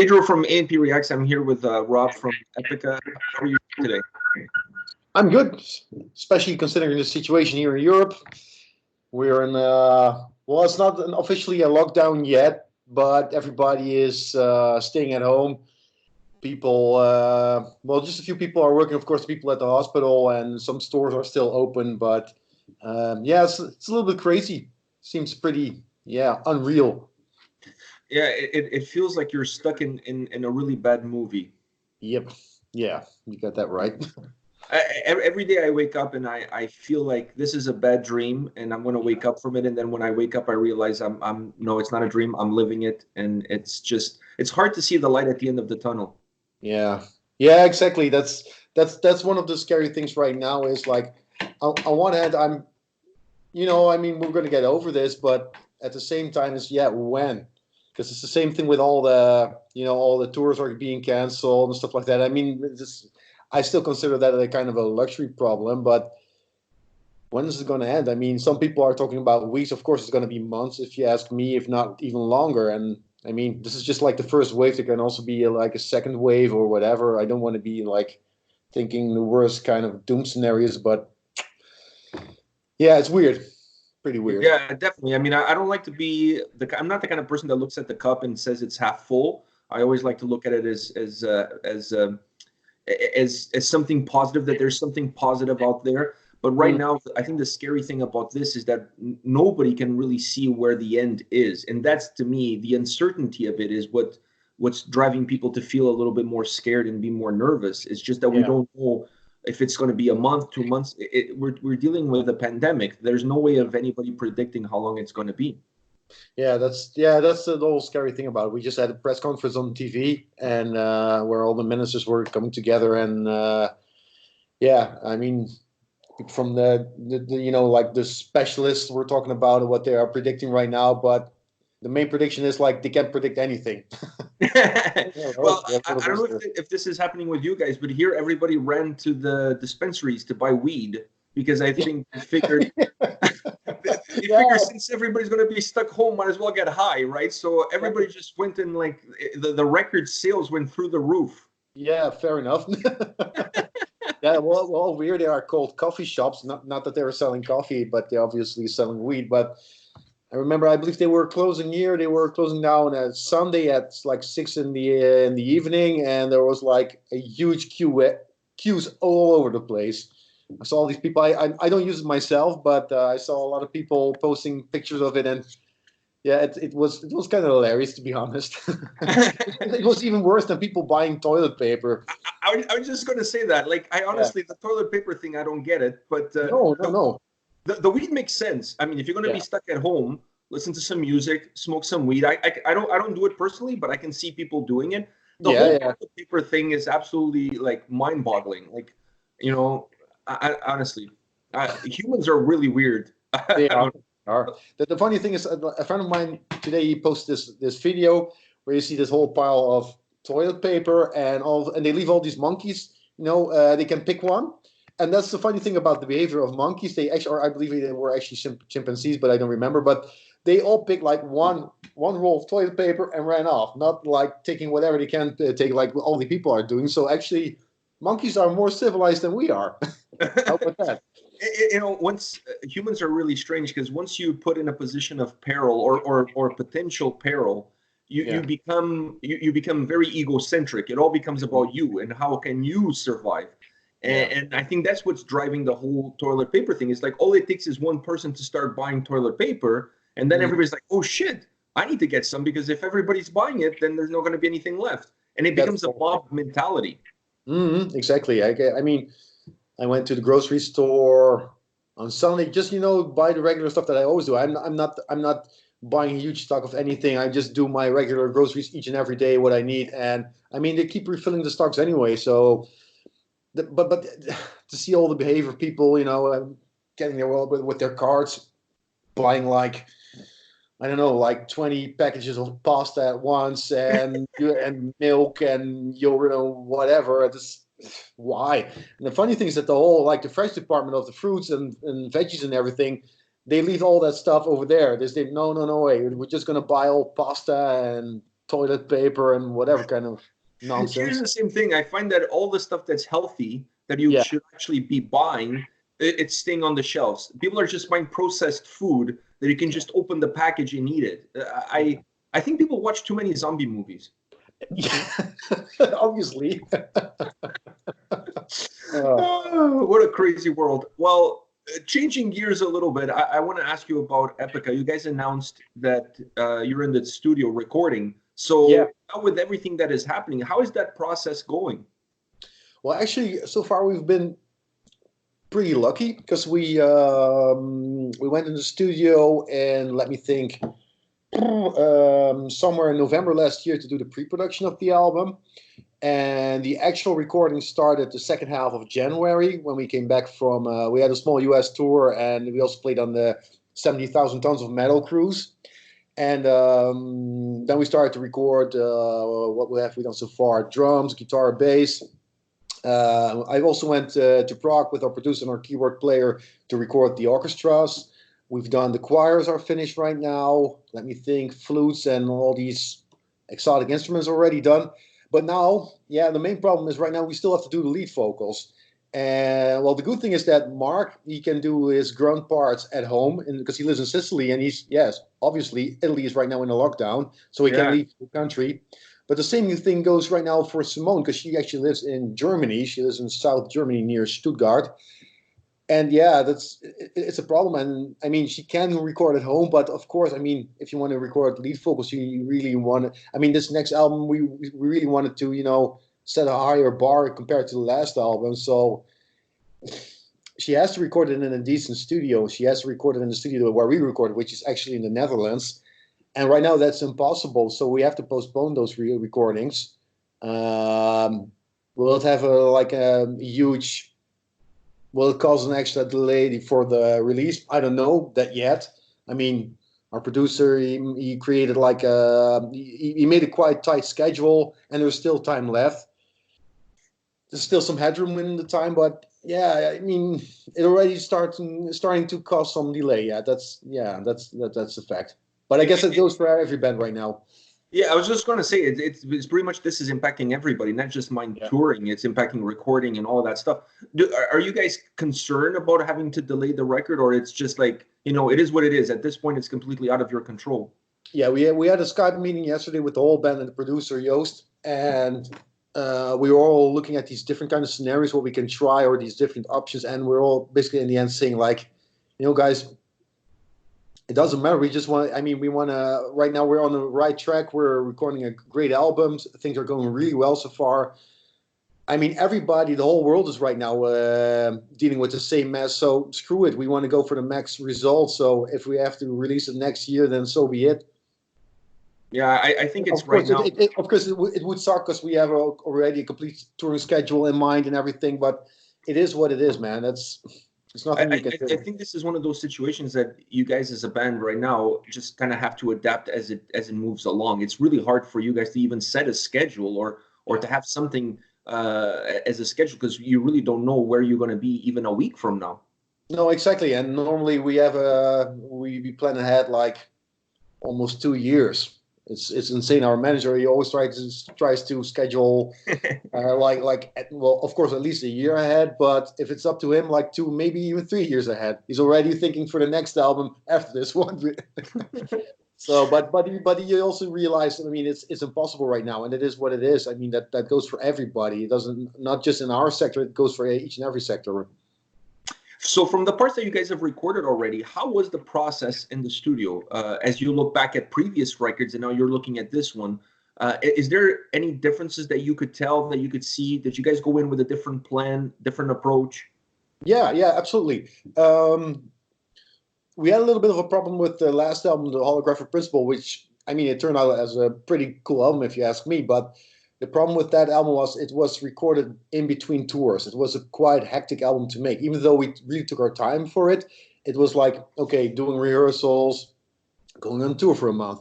Pedro from A&P-REACTS. I'm here with Rob from Epica. How are you today? I'm good, especially considering the situation here in Europe. We're in, well, it's not officially a lockdown yet, but everybody is staying at home. People, well, just a few people are working, of course, people at the hospital, and some stores are still open, but yeah, it's a little bit crazy. Seems pretty, yeah, unreal. Yeah, it feels like you're stuck in a really bad movie. Yep, yeah, you got that right. Every day I wake up and I feel like this is a bad dream and I'm going to wake up from it. And then when I wake up, I realize no, it's not a dream. I'm living it. And it's hard to see the light at the end of the tunnel. Yeah, yeah, exactly. That's one of the scary things right now. Is like, on one hand, I mean, we're going to get over this, but at the same time, it's yeah, when? Because it's the same thing with all the, all the tours are being canceled and stuff like that. I mean, I still consider that a kind of a luxury problem, but when is it going to end? I mean, some people are talking about weeks. Of course, it's going to be months, if you ask me, if not even longer. And I mean, this is just like the first wave. There can also be like a second wave or whatever. I don't want to be like thinking the worst kind of doom scenarios, but yeah, it's weird. Pretty weird. Yeah, definitely. I mean, I don't like to be I'm not the kind of person that looks at the cup and says it's half full. I always like to look at it as something positive, that there's something positive out there. But right now, I think the scary thing about this is that nobody can really see where the end is. And that's, to me, the uncertainty of it is what's driving people to feel a little bit more scared and be more nervous. It's just that we don't know if it's going to be a month, 2 months. We're dealing with a pandemic. There's no way of anybody predicting how long it's going to be. Yeah, that's the whole scary thing about it. We just had a press conference on TV, and where all the ministers were coming together, and yeah, I mean, from the like the specialists were talking about what they are predicting right now, but the main prediction is like they can't predict anything. Well, I don't know if this is happening with you guys, but here everybody ran to the dispensaries to buy weed because I think they figured since everybody's going to be stuck home, might as well get high, right? So everybody just went and like the record sales went through the roof. Yeah, fair enough. Yeah, well, over here they are called coffee shops. Not that they were selling coffee, but they're obviously selling weed. But I remember, I believe they were closing here. They were closing down at Sunday at like 6 in the evening, and there was like a huge queues all over the place. I saw all these people. I don't use it myself, but I saw a lot of people posting pictures of it, and yeah, it was kind of hilarious, to be honest. It was even worse than people buying toilet paper. I was just going to say that. Like, I honestly, the toilet paper thing, I don't get it. But no. The weed makes sense. I mean, if you're going to be stuck at home, listen to some music, smoke some weed. I don't do it personally, but I can see people doing it. The whole toilet paper thing is absolutely like mind-boggling. Like, honestly, humans are really weird. They are. The funny thing is, a friend of mine today, he posted this video where you see this whole pile of toilet paper and they leave all these monkeys. They can pick one, and that's the funny thing about the behavior of monkeys. They actually, or I believe they were actually chimpanzees, but I don't remember. But they all pick like one roll of toilet paper and ran off, not like taking whatever they can take, like all the people are doing. So actually, monkeys are more civilized than we are. How about that? Once humans are really strange, because once you put in a position of peril or potential peril, you become very egocentric. It all becomes about you and how can you survive. And I think that's what's driving the whole toilet paper thing. It's like all it takes is one person to start buying toilet paper, and then everybody's like, oh shit, I need to get some, because if everybody's buying it, then there's not going to be anything left. And it becomes a mob mentality. Exactly. I mean, I went to the grocery store on Sunday, just buy the regular stuff that I always do. I'm not buying a huge stock of anything. I just do my regular groceries each and every day, what I need, and I mean they keep refilling the stocks anyway. So, but to see all the behavior of people, getting there with their carts, buying like, I don't know, like 20 packages of pasta at once, and and milk and yogurt, whatever. Why? And the funny thing is that the whole, like the fresh department of the fruits and veggies and everything, they leave all that stuff over there. They say, no way, we're just going to buy all pasta and toilet paper and whatever kind of nonsense. Here's the same thing. I find that all the stuff that's healthy that you should actually be buying, it's staying on the shelves. People are just buying processed food that you can just open the package and eat it. I think people watch too many zombie movies. Obviously. What a crazy world. Well, changing gears a little bit, I want to ask you about Epica. You guys announced that you're in the studio recording. So now with everything that is happening, how is that process going? Well, actually, so far we've been pretty lucky because we went in the studio and let me think, somewhere in November last year to do the pre-production of the album. And the actual recording started the second half of January when we came back from, we had a small US tour and we also played on the 70,000 Tons of Metal cruise. And then we started to record what have we done so far? Drums, guitar, bass. I also went to Prague with our producer and our keyboard player to record the orchestras. We've done the choirs are finished right now. Let me think, flutes and all these exotic instruments already done. But now, the main problem is right now we still have to do the lead vocals. And well, the good thing is that Mark, he can do his grunt parts at home because he lives in Sicily and obviously Italy is right now in a lockdown, so he can't leave the country. But the same thing goes right now for Simone because she actually lives in Germany. She lives in South Germany near Stuttgart. And it's a problem. And I mean, she can record at home, but of course, I mean, if you want to record lead vocals, you really want to. I mean, this next album, we really wanted to, set a higher bar compared to the last album. So she has to record it in a decent studio. She has to record it in the studio where we recorded, which is actually in the Netherlands. And right now that's impossible. So we have to postpone those recordings. Will it have a huge? Will it cause an extra delay for the release? I don't know that yet. I mean, our producer, he created he made a quite tight schedule, and there's still time left. There's still some headroom in the time, but I mean, it already starting to cause some delay. That's a fact. But I guess it goes for every band right now. Yeah, I was just going to say it's pretty much this is impacting everybody, not just mine touring. It's impacting recording and all that stuff. Are you guys concerned about having to delay the record, or it's just like it is what it is? At this point, it's completely out of your control. Yeah, we had a Skype meeting yesterday with the whole band and the producer Joost, and we were all looking at these different kind of scenarios what we can try or these different options, and we're all basically in the end saying guys. It doesn't matter. We just want. I mean, we want to. Right now, we're on the right track. We're recording a great album. Things are going really well so far. I mean, everybody, the whole world is right now dealing with the same mess. So screw it. We want to go for the max result. So if we have to release it next year, then so be it. Yeah, I think it's right now. Of course, it would suck because we have already a complete touring schedule in mind and everything. But it is what it is, man. It's nothing I think this is one of those situations that you guys as a band right now just kind of have to adapt as it moves along. It's really hard for you guys to even set a schedule or to have something as a schedule because you really don't know where you're going to be even a week from now. No, exactly. And normally we we plan ahead like almost 2 years. It's insane. Our manager, he always tries to schedule of course, at least a year ahead. But if it's up to him, like 2, maybe even 3 years ahead. He's already thinking for the next album after this one. So, but he also realized, I mean, it's impossible right now, and it is what it is. I mean, that goes for everybody. It doesn't, not just in our sector. It goes for each and every sector. So from the parts that you guys have recorded already, how was the process in the studio? As you look back at previous records and now you're looking at this one, is there any differences that you could tell, that you could see, that you guys go in with a different plan, different approach? Yeah, absolutely. We had a little bit of a problem with the last album, The Holographic Principle, which, I mean, it turned out as a pretty cool album if you ask me, but the problem with that album was it was recorded in between tours. It was a quite hectic album to make. Even though we really took our time for it, it was like, okay, doing rehearsals, going on tour for a month,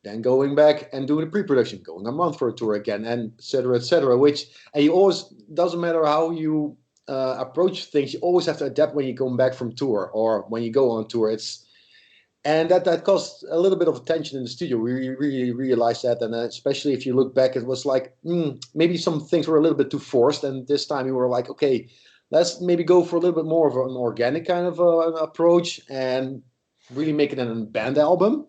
then going back and doing the pre-production, going a month for a tour again, and et cetera, which, and you always, doesn't matter how you approach things, you always have to adapt when you're going back from tour or when you go on tour. And that caused a little bit of tension in the studio. We really realized that, and especially if you look back, it was like maybe some things were a little bit too forced. And this time we were like, okay, let's maybe go for a little bit more of an organic kind of approach and really make it a band album,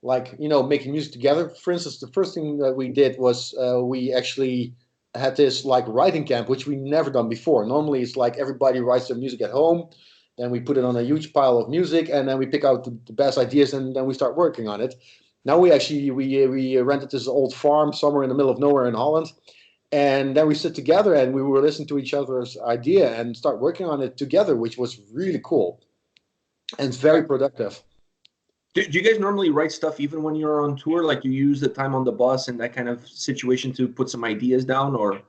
like making music together. For instance, the first thing that we did was we actually had this like writing camp, which we never done before. Normally, it's like everybody writes their music at home. Then we put it on a huge pile of music, and then we pick out the best ideas, and then we start working on it. Now we rented this old farm somewhere in the middle of nowhere in Holland, and then we sit together and we were listening to each other's idea and start working on it together, which was really cool and very productive. Do you guys normally write stuff even when you're on tour? Like you use the time on the bus and that kind of situation to put some ideas down, or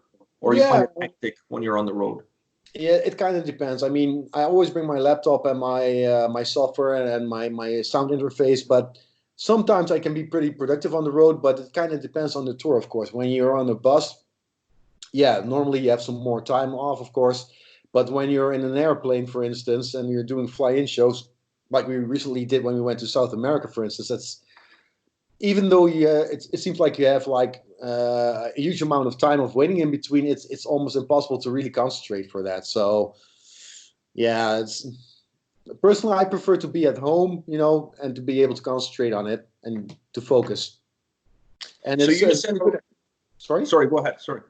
you find it hectic when you're on the road? Yeah, it kind of depends. I mean, I always bring my laptop and my software and my sound interface, but sometimes I can be pretty productive on the road, but it kind of depends on the tour, of course. When you're on a bus, yeah, normally you have some more time off, of course. But when you're in an airplane, for instance, and you're doing fly-in shows, like we recently did when we went to South America, for instance, that's even though it seems like you have like a huge amount of time of waiting in between, it's almost impossible to really concentrate for that. So yeah, it's personally I prefer to be at home, and to be able to concentrate on it and to focus. And so you said, sorry, go ahead. Sorry.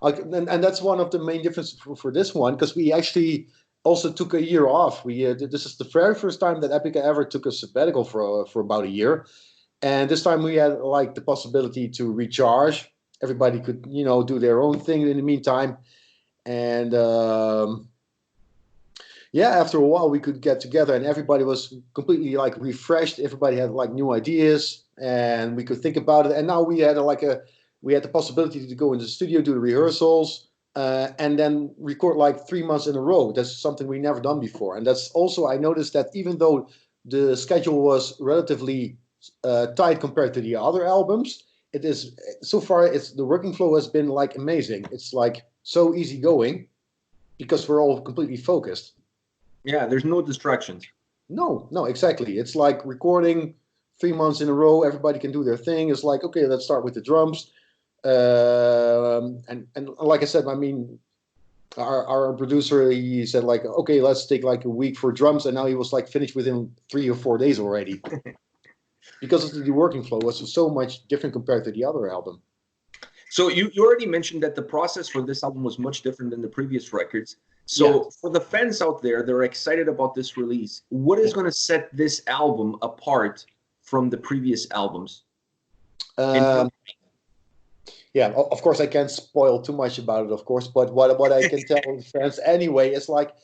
And that's one of the main differences for this one, because we actually also took a year off. This is the very first time that Epica ever took a sabbatical for about a year. And this time we had like the possibility to recharge. Everybody could, do their own thing in the meantime. And after a while we could get together and everybody was completely like refreshed. Everybody had like new ideas and we could think about it. And now we had the possibility to go into the studio, do the rehearsals, and then record like 3 months in a row. That's something we never done before. And that's also, I noticed that even though the schedule was relatively tight compared to the other albums, it is so far the working flow has been like amazing. It's like so easy going because we're all completely focused. Yeah, there's no distractions. No, exactly. It's like recording 3 months in a row. Everybody can do their thing. It's like, okay, let's start with the drums. And like I said, I mean, our producer, he said like, okay, let's take like a week for drums, and now he was like finished within 3 or 4 days already. Because the working flow was so much different compared to the other album. So you already mentioned that the process for this album was much different than the previous records. So for the fans out there, they're excited about this release. What is going to set this album apart from the previous albums? Yeah, of course I can't spoil too much about it, of course. But what I can tell the fans anyway is like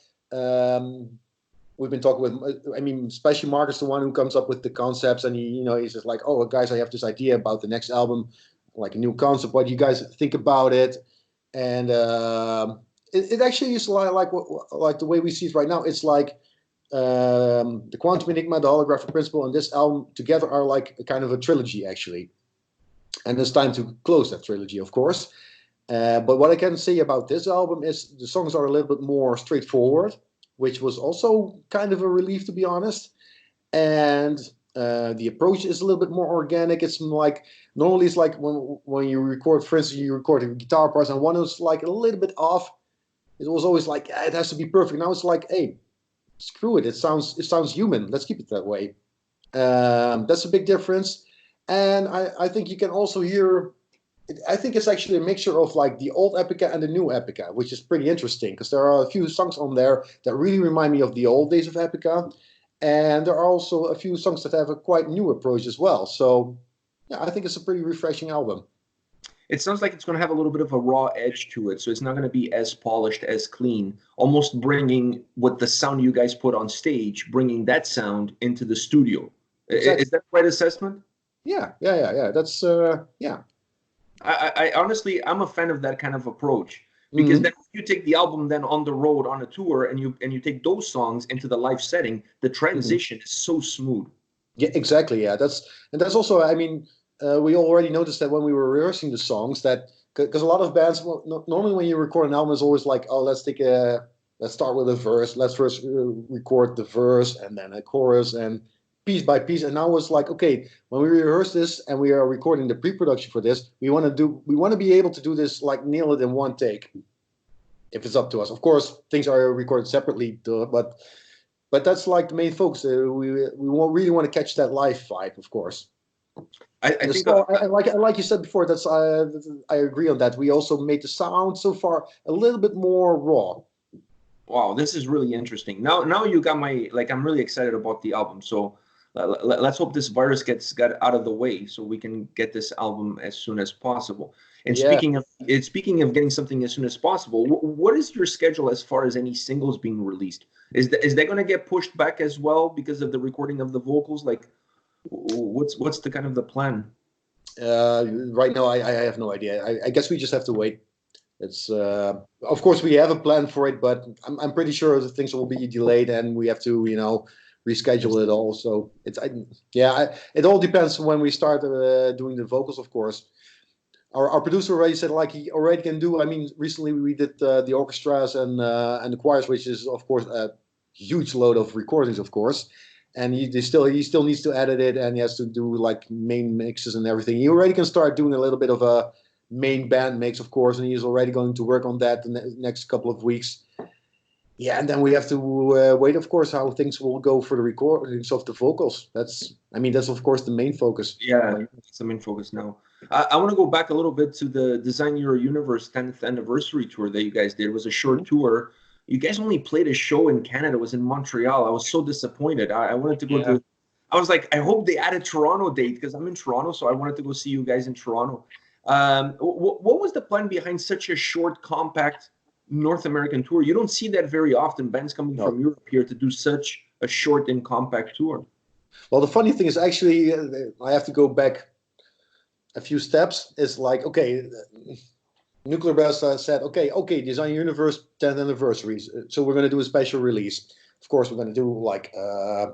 we've been talking with. I mean, especially Mark is the one who comes up with the concepts, and he's just like, oh guys, I have this idea about the next album, like a new concept. What do you guys think about it? And it actually is like the way we see it right now. It's like the Quantum Enigma, the Holographic Principle, and this album together are like a kind of a trilogy actually. And it's time to close that trilogy, of course. But what I can say about this album is the songs are a little bit more straightforward, which was also kind of a relief, to be honest. And the approach is a little bit more organic. It's like normally it's like when you record, for instance, you record a guitar parts and one is like a little bit off. It was always like it has to be perfect. Now it's like, hey, screw it. It sounds human. Let's keep it that way. That's a big difference. And I think you can also hear, I think it's actually a mixture of like the old Epica and the new Epica, which is pretty interesting because there are a few songs on there that really remind me of the old days of Epica. And there are also a few songs that have a quite new approach as well. So yeah, I think it's a pretty refreshing album. It sounds like it's going to have a little bit of a raw edge to it. So it's not going to be as polished, as clean, almost bringing what the sound you guys put on stage, bringing that sound into the studio. Exactly. Is that the right assessment? Yeah. That's yeah. I honestly, I'm a fan of that kind of approach because then you take the album then on the road on a tour and you take those songs into the live setting, the transition is so smooth. Yeah, exactly. Yeah, that's also, I mean, we already noticed that when we were rehearsing the songs that because a lot of bands normally when you record an album is always like, oh, let's start with a verse, let's first record the verse and then a chorus and piece by piece. And now it's like, okay, when we rehearse this and we are recording the pre-production for this, we want to be able to do this, like nail it in one take, if it's up to us. Of course, things are recorded separately, but that's like the main focus. Really want to catch that live vibe, of course. I think like you said before, I agree on that. We also made the sound so far a little bit more raw. Wow, this is really interesting. Now you got my, like, I'm really excited about the album. So let's hope this virus got out of the way so we can get this album as soon as possible. And speaking of getting something as soon as possible, what is your schedule as far as any singles being released? Is that going to get pushed back as well because of the recording of the vocals? Like, what's the kind of the plan? Right now, I have no idea. I guess we just have to wait. It's of course we have a plan for it, but I'm pretty sure that things will be delayed and we have to reschedule it all. So it all depends when we start doing the vocals. Of course, our producer already said like he already can do. I mean, recently we did the orchestras and the choirs, which is of course a huge load of recordings, of course. And he still needs to edit it, and he has to do like main mixes and everything. He already can start doing a little bit of a main band mix, of course, and he's already going to work on that the next couple of weeks. Yeah, and then we have to wait, of course, how things will go for the recordings of the vocals. That's of course the main focus. Yeah, that's the main focus now. I want to go back a little bit to the Design Your Universe 10th anniversary tour that you guys did. It was a short tour. You guys only played a show in Canada. It was in Montreal. I was so disappointed. I wanted to go to. I was like, I hope they add a Toronto date because I'm in Toronto, so I wanted to go see you guys in Toronto. What was the plan behind such a short, compact North American tour? You don't see that very often. Bands coming from Europe here to do such a short and compact tour. Well, the funny thing is actually, I have to go back a few steps. It's like, okay, Nuclear Blast said, okay, Design Universe 10th anniversary. So we're going to do a special release. Of course, we're going to do like a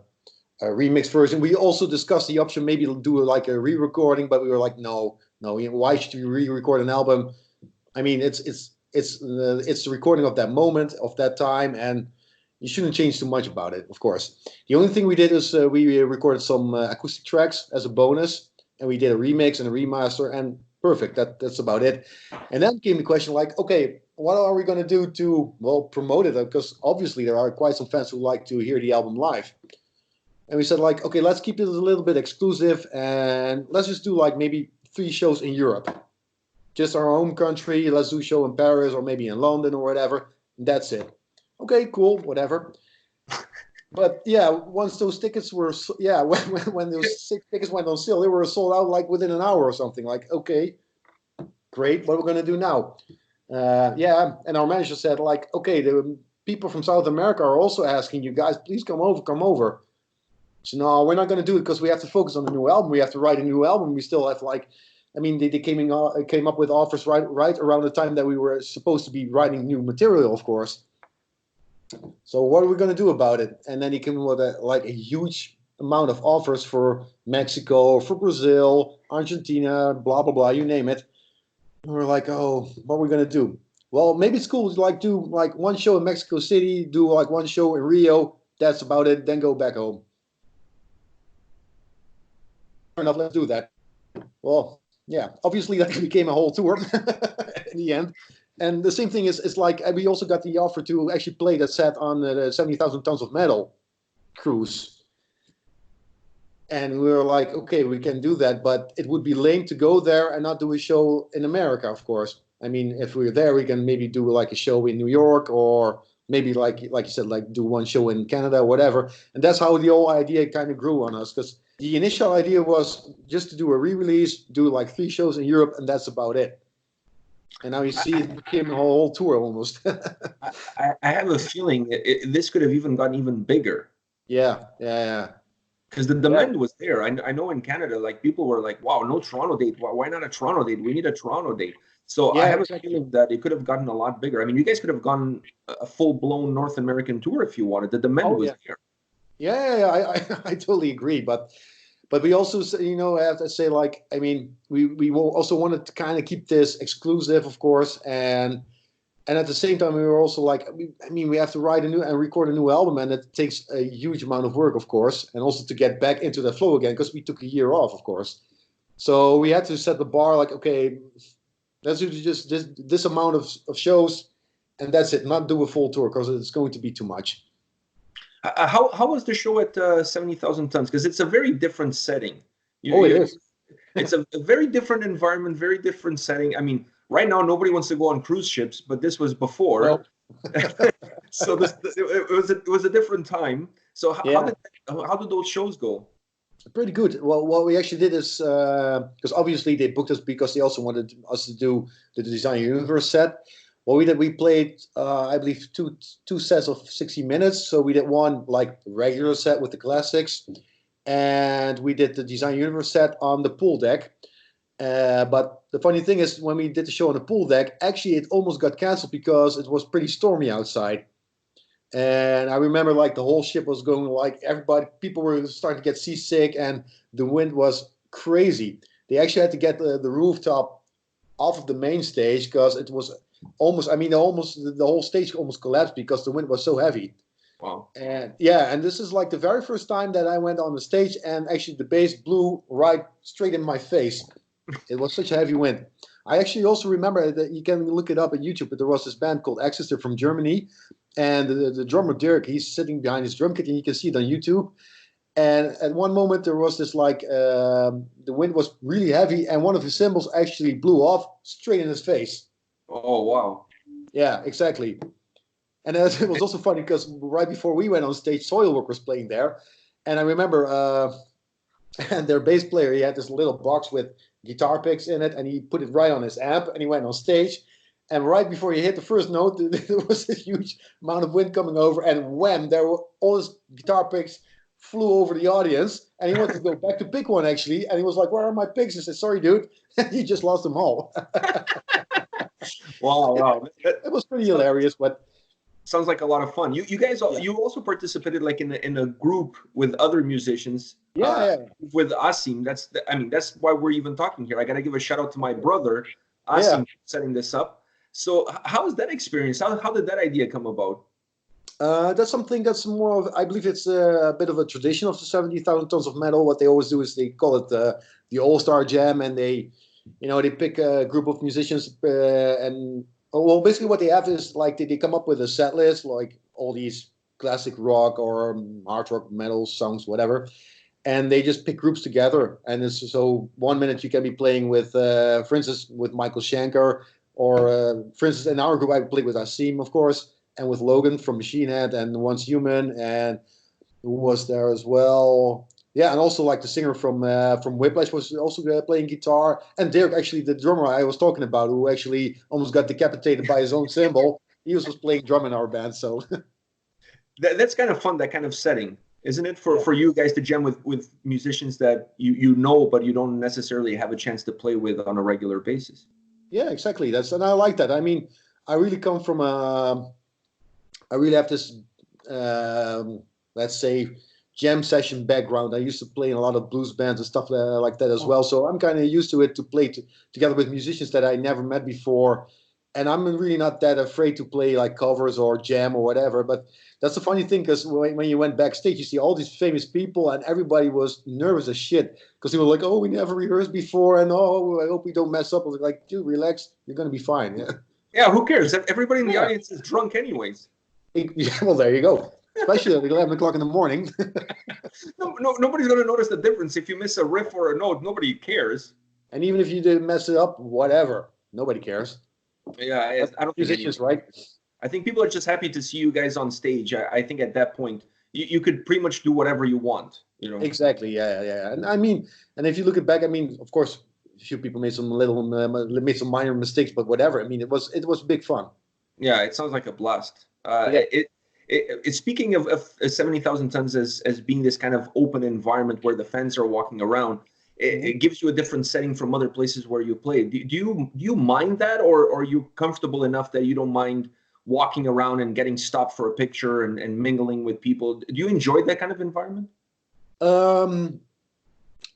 remix version. We also discussed the option maybe do like a re-recording, but we were like, no, why should you re-record an album? I mean, it's the recording of that moment, of that time, and you shouldn't change too much about it, of course. The only thing we did is we recorded some acoustic tracks as a bonus, and we did a remix and a remaster, and perfect. That's about it. And then came the question like, okay, what are we going to do to, well, promote it? Because obviously there are quite some fans who like to hear the album live. And we said like, okay, let's keep it a little bit exclusive, and let's just do like maybe 3 shows in Europe. Just our home country. Let's do a show in Paris or maybe in London or whatever. And that's it. Okay, cool, whatever. But yeah, once those tickets were, when those 6 tickets went on sale, they were sold out like within an hour or something. Like, okay, great, what are we going to do now? And our manager said like, okay, the people from South America are also asking you guys, please come over. So no, we're not going to do it because we have to focus on the new album. We have to write a new album. We still have like, I mean, they came up with offers right around the time that we were supposed to be writing new material, of course. So what are we going to do about it? And then he came with a huge amount of offers for Mexico, for Brazil, Argentina, blah, blah, blah, you name it. And we're like, oh, what are we going to do? Well, maybe it's cool to like do like 1 show in Mexico City, do like 1 show in Rio. That's about it. Then go back home. Fair enough, let's do that. Well, yeah, obviously that became a whole tour in the end. And the same thing is like we also got the offer to actually play that set on the 70,000 Tons of Metal cruise. And we were like, okay, we can do that, but it would be lame to go there and not do a show in America, of course. I mean, if we're there, we can maybe do like a show in New York or maybe like you said, like do 1 show in Canada, whatever. And that's how the whole idea kind of grew on us, because the initial idea was just to do a re-release, do like 3 shows in Europe, and that's about it. And now you see it became a whole tour almost. I have a feeling this could have even gotten even bigger. Yeah. Because the demand was there. I know in Canada, like people were like, wow, no Toronto date. Why not a Toronto date? We need a Toronto date. So I have a feeling that it could have gotten a lot bigger. I mean, you guys could have gone a full-blown North American tour if you wanted. The demand was there. Yeah, I totally agree. But we also, have to say, like, I mean, we will also wanted to kind of keep this exclusive, of course, and And at the same time, we were also like, I mean, we have to write a new and record a new album, and it takes a huge amount of work, of course, and also to get back into that flow again, because we took a year off, of course. So we had to set the bar like, okay, let's do just this amount of shows, and that's it. Not do a full tour because it's going to be too much. How was the show at 70,000 tons? Because it's a very different setting. It is. It's a very different environment, very different setting. I mean, right now nobody wants to go on cruise ships, but this was before. Nope. So it was a different time. So how did those shows go? Pretty good. Well, what we actually did is because obviously they booked us because they also wanted us to do the Design Universe set. What we did, we played I believe two sets of 60 minutes. So we did one like regular set with the classics, and we did the Design Universe set on the pool deck. But the funny thing is, when we did the show on the pool deck, actually it almost got canceled because it was pretty stormy outside. And I remember like the whole ship was going like people were starting to get seasick, and the wind was crazy. They actually had to get the rooftop off of the main stage because it was almost, the whole stage almost collapsed because the wind was so heavy. Wow. And and this is like the very first time that I went on the stage and actually the bass blew right straight in my face. It was such a heavy wind. I actually also remember that you can look it up on YouTube, but there was this band called Axis. They're from Germany. And the drummer, Dirk, he's sitting behind his drum kit, and you can see it on YouTube. And at one moment, there was this like, the wind was really heavy, and one of his cymbals actually blew off straight in his face. Oh, wow. Yeah, exactly. And it was also funny because right before we went on stage, Soilwork was playing there. And I remember, and their bass player, he had this little box with guitar picks in it, and he put it right on his amp, and he went on stage. And right before he hit the first note, there was a huge amount of wind coming over, and wham, there were all his guitar picks flew over the audience, and he wanted to go back to pick one, actually, and he was like, "Where are my picks?" I said, "Sorry, dude," and he just lost them all. Wow. It was pretty hilarious, but sounds like a lot of fun. You guys, you also participated like in a group with other musicians. With Asim. That's why we're even talking here. I got to give a shout out to my brother, Asim, setting this up. So how is that experience? How did that idea come about? That's something that's more of, I believe it's a bit of a tradition of the 70,000 tons of metal. What they always do is they call it the All-Star Jam, and they pick a group of musicians and basically what they have is like they come up with a set list, like all these classic rock or hard rock metal songs, whatever. And they just pick groups together. And it's so 1 minute you can be playing with, for instance, with Michael Schenker, or for instance, in our group, I played with Asim, of course, and with Logan from Machine Head and Once Human, and who was there as well? Yeah, and also like the singer from Whiplash was also playing guitar, and Dirk, actually the drummer I was talking about, who actually almost got decapitated by his own cymbal, he was playing drum in our band. So that's kind of fun, that kind of setting, isn't it? For you guys to jam with musicians that you know, but you don't necessarily have a chance to play with on a regular basis. Yeah, exactly. And I like that. I mean, I really come from I really have this, let's say, jam session background. I used to play in a lot of blues bands and stuff like that as well. So I'm kind of used to it, to play together with musicians that I never met before. And I'm really not that afraid to play like covers or jam or whatever. But that's the funny thing, because when you went backstage, you see all these famous people, and everybody was nervous as shit because they were like, "Oh, we never rehearsed before, and oh, I hope we don't mess up." I was like, "Dude, relax. You're gonna be fine." Yeah. Yeah. Who cares? Everybody in the audience is drunk anyways. Yeah. Well, there you go. Especially at 11 o'clock in the morning. Nobody's gonna notice the difference if you miss a riff or a note. Nobody cares. And even if you didn't mess it up, whatever, nobody cares. Yeah, I don't think musicians, right? I think people are just happy to see you guys on stage. I think at that point, you could pretty much do whatever you want, you know. Exactly. Yeah. And I mean, and if you look back, I mean, of course, a few people made some minor mistakes, but whatever. I mean, it was big fun. Yeah, it sounds like a blast. Speaking of 70,000 tons as being this kind of open environment where the fans are walking around, it gives you a different setting from other places where you play. Do you mind that, or are you comfortable enough that you don't mind walking around and getting stopped for a picture and mingling with people? Do you enjoy that kind of environment?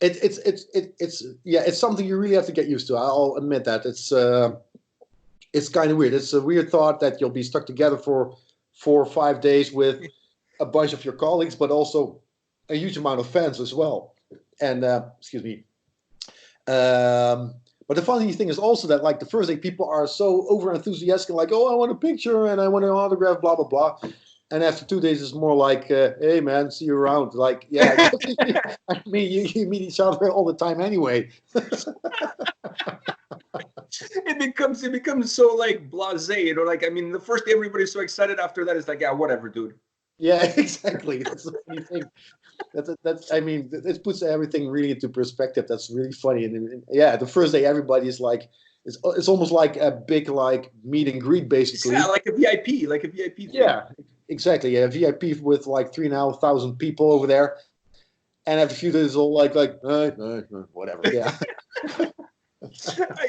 It's something you really have to get used to. I'll admit that. it's kind of weird. It's a weird thought that you'll be stuck together for 4 or 5 days with a bunch of your colleagues, but also a huge amount of fans as well. And excuse me. But the funny thing is also that like the first day people are so over enthusiastic, like, oh, I want a picture and I want an autograph, blah blah blah. And after 2 days, it's more like, hey man, see you around. Like, yeah, I mean, you meet each other all the time anyway. It becomes so like blasé, you know. Like, I mean, the first day everybody's so excited. After that, it's like, yeah, whatever, dude. Yeah, exactly. That's the funny thing. That's. I mean, it puts everything really into perspective. That's really funny. And yeah, the first day everybody is like, it's almost like a big like meet and greet basically. Yeah, like a VIP, thing. Yeah, exactly. Yeah, VIP with like 3,500 people over there, and after a few days, it's all like whatever. Yeah.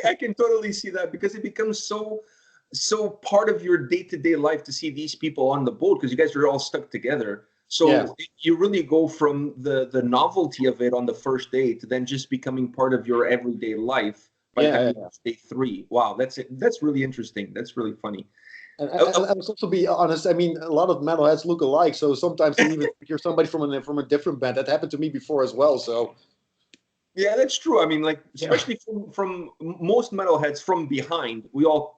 I can totally see that because it becomes so part of your day-to-day life to see these people on the boat because you guys are all stuck together. So Yeah. you really go from the novelty of it on the first day to then just becoming part of your everyday life by the time you reach day 3. Wow, that's it. That's really interesting. That's really funny. And let's also be honest. I mean, a lot of metalheads look alike, so sometimes they even think you're somebody from a different band. That happened to me before as well. So Yeah, that's true. I mean, like, especially from most metalheads from behind,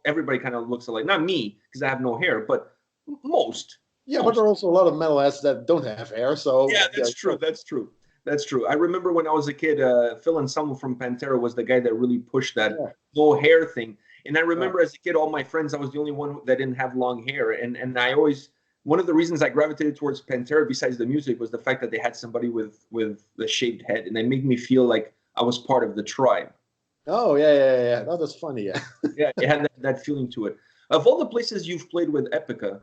everybody kind of looks alike. Not me, because I have no hair, but most. Yeah, but there are also a lot of metalheads that don't have hair. So yeah, that's true. That's true. That's true. I remember when I was a kid, Phil Anselmo from Pantera was the guy that really pushed that no hair thing. And I remember as a kid, all my friends, I was the only one that didn't have long hair. And I always, one of the reasons I gravitated towards Pantera, besides the music, was the fact that they had somebody with the shaved head. And they made me feel like I was part of the tribe. Oh, yeah. Oh, that's funny, yeah. Yeah, it had that feeling to it. Of all the places you've played with Epica,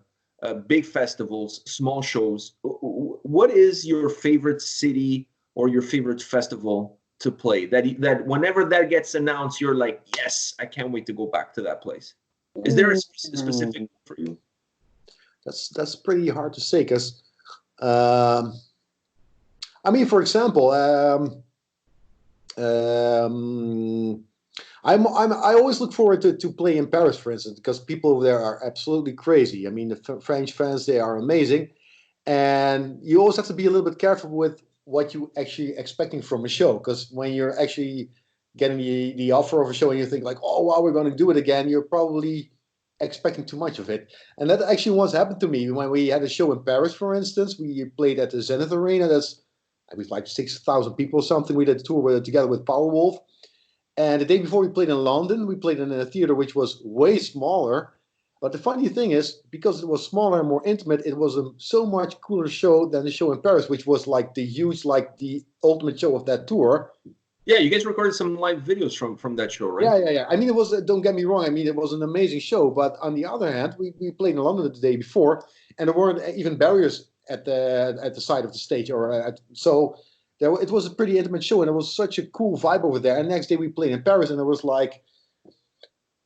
big festivals, small shows, what is your favorite city or your favorite festival to play? That whenever that gets announced, you're like, yes, I can't wait to go back to that place. Is there a specific one for you? That's pretty hard to say because, I mean, for example, I always look forward to play in Paris, for instance, because people over there are absolutely crazy. I mean, the French fans, they are amazing, and you always have to be a little bit careful with what you actually expecting from a show, because when you're actually getting the offer of a show and you think like, oh wow, we're going to do it again, you're probably expecting too much of it. And that actually once happened to me when we had a show in Paris, for instance. We played at the Zenith Arena. That's, I was like 6,000 people or something. We did a tour together with Powerwolf. And the day before we played in London, we played in a theater which was way smaller. But the funny thing is, because it was smaller and more intimate, it was a so much cooler show than the show in Paris, which was like the huge, like the ultimate show of that tour. Yeah, you guys recorded some live videos from that show, right? Yeah. I mean, it was, don't get me wrong, I mean, it was an amazing show. But on the other hand, we played in London the day before, and there weren't even barriers at the side of the stage. So it was a pretty intimate show, and it was such a cool vibe over there. And next day we played in Paris, and it was like,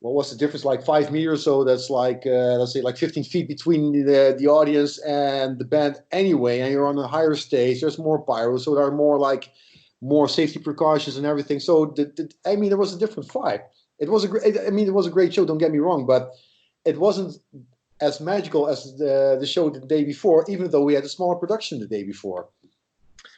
what was the difference? Like 5 meters, so that's like, let's say like 15 feet between the audience and the band anyway, and you're on a higher stage, there's more pyro, so there are more safety precautions and everything. So I mean, it was a different vibe. It was a great show, don't get me wrong, but it wasn't as magical as the show the day before, even though we had a smaller production the day before.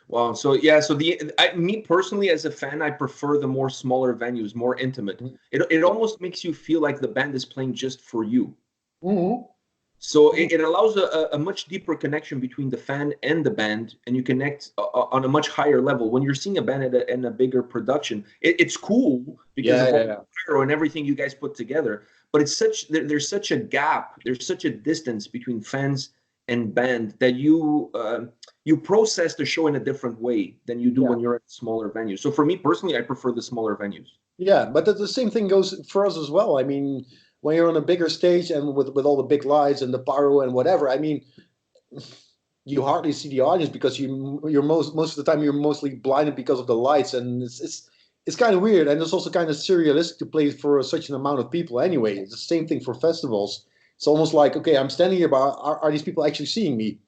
Wow. So yeah. So me personally, as a fan, I prefer the more smaller venues, more intimate. It almost makes you feel like the band is playing just for you. Mm-hmm. So it allows a much deeper connection between the fan and the band, and you connect on a much higher level. When you're seeing a band in a bigger production, it's cool because of all the pyro and everything you guys put together. But there's such a gap, there's such a distance between fans and band that you process the show in a different way than you do when you're at a smaller venue. So for me personally, I prefer the smaller venues. Yeah, but the same thing goes for us as well. I mean, when you're on a bigger stage and with all the big lights and the pyro and whatever, I mean, you hardly see the audience because you're most of the time you're mostly blinded because of the lights, and it's kind of weird, and it's also kind of surrealistic to play for such an amount of people anyway. It's the same thing for festivals. It's almost like, okay, I'm standing here, but are these people actually seeing me?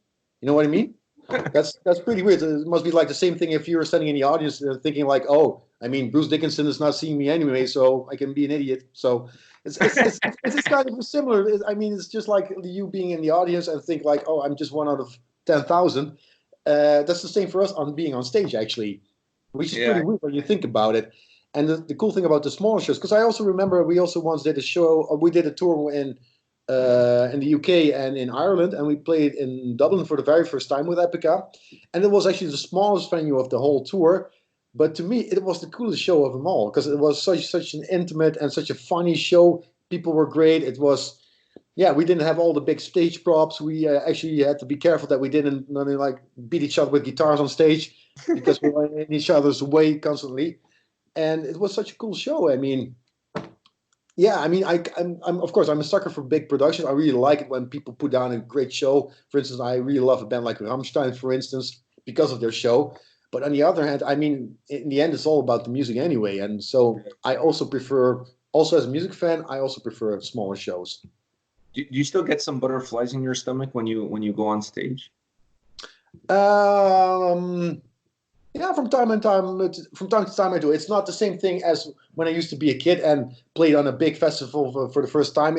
You know what I mean? That's pretty weird. It must be like the same thing if you're standing in the audience thinking like, oh, I mean, Bruce Dickinson is not seeing me anyway, so I can be an idiot. So It's kind of similar. I mean, it's just like you being in the audience and think like, oh, I'm just one out of 10,000. That's the same for us on being on stage, actually, which is pretty weird when you think about it. And the cool thing about the smaller shows, because I also remember we also once did a show, we did a tour in the UK and in Ireland, and we played in Dublin for the very first time with Epica, and it was actually the smallest venue of the whole tour. But to me, it was the coolest show of them all because it was such an intimate and such a funny show. People were great. It was, yeah, we didn't have all the big stage props. We actually had to be careful that we didn't like beat each other with guitars on stage because we were in each other's way constantly. And it was such a cool show. I mean, yeah, I mean, I'm of course I'm a sucker for big productions. I really like it when people put down a great show. For instance, I really love a band like Rammstein, for instance, because of their show. But on the other hand, I mean, in the end, it's all about the music anyway. And so I also prefer, also as a music fan, I also prefer smaller shows. Do you still get some butterflies in your stomach when you go on stage? Yeah, from time to time I do. It's not the same thing as when I used to be a kid and played on a big festival for the first time.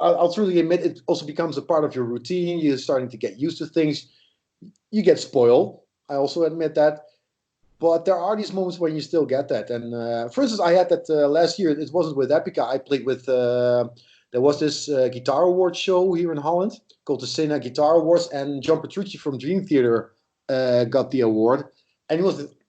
I'll truly admit, it also becomes a part of your routine. You're starting to get used to things. You get spoiled. I also admit that. But there are these moments when you still get that. And for instance, I had that last year. It wasn't with Epica. I played with, there was this guitar award show here in Holland called the Sena Guitar Awards. And John Petrucci from Dream Theater got the award. And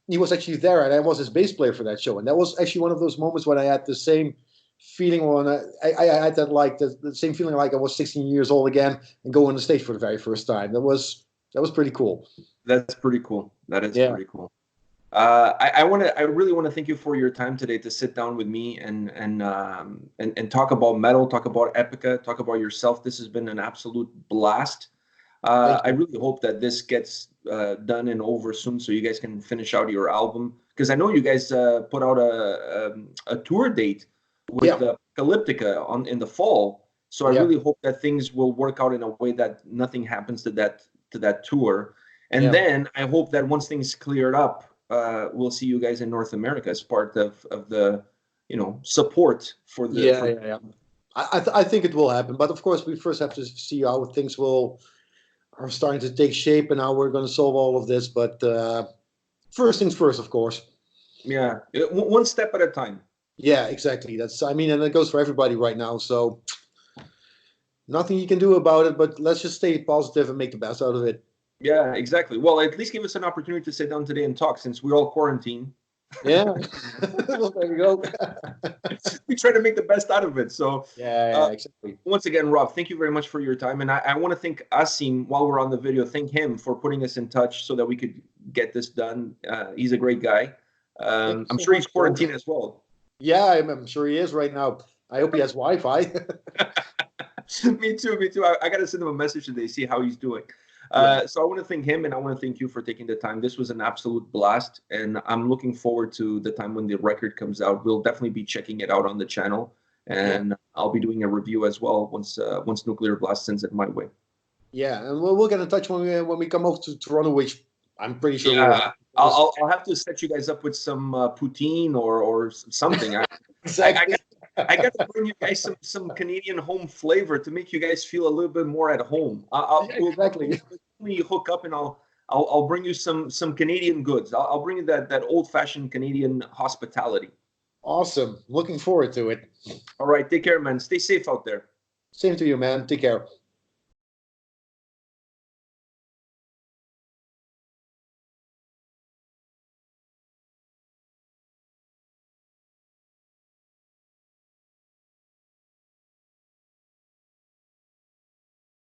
he was actually there. And I was his bass player for that show. And that was actually one of those moments when I had the same feeling when I had that like the same feeling like I was 16 years old again and go on the stage for the very first time. That was pretty cool. That's pretty cool. That is pretty cool. I really want to thank you for your time today to sit down with me and talk about metal, talk about Epica, talk about yourself. This has been an absolute blast. I really hope that this gets done and over soon, so you guys can finish out your album. Because I know you guys put out a tour date with Apocalyptica in the fall. So I really hope that things will work out in a way that nothing happens to that tour. And then I hope that once things cleared up, we'll see you guys in North America as part of the support for the. I think it will happen, but of course we first have to see how things are starting to take shape and how we're going to solve all of this. But first things first, of course. Yeah, one step at a time. Yeah, exactly. And it goes for everybody right now. So nothing you can do about it, but let's just stay positive and make the best out of it. Yeah, exactly. Well, at least give us an opportunity to sit down today and talk since we're all quarantined. Yeah. Well, there you go. We try to make the best out of it. So exactly. Once again, Rob, thank you very much for your time. And I want to thank Asim while we're on the video, thank him for putting us in touch so that we could get this done. He's a great guy. I'm sure he's quarantined as well. Yeah, I'm sure he is right now. I hope he has Wi-Fi. Me too. I got to send him a message today, see how he's doing. So I want to thank him and I want to thank you for taking the time. This was an absolute blast, and I'm looking forward to the time when the record comes out. We'll definitely be checking it out on the channel, and I'll be doing a review as well once Nuclear Blast sends it my way. Yeah, and we'll get in touch when we come over to Toronto, which I'm pretty sure. Yeah, I'll have to set you guys up with some poutine or something. Exactly. I got to bring you guys some Canadian home flavor to make you guys feel a little bit more at home. Exactly. We'll hook up and I'll bring you some Canadian goods. I'll bring you that old-fashioned Canadian hospitality. Awesome. Looking forward to it. All right. Take care, man. Stay safe out there. Same to you, man. Take care.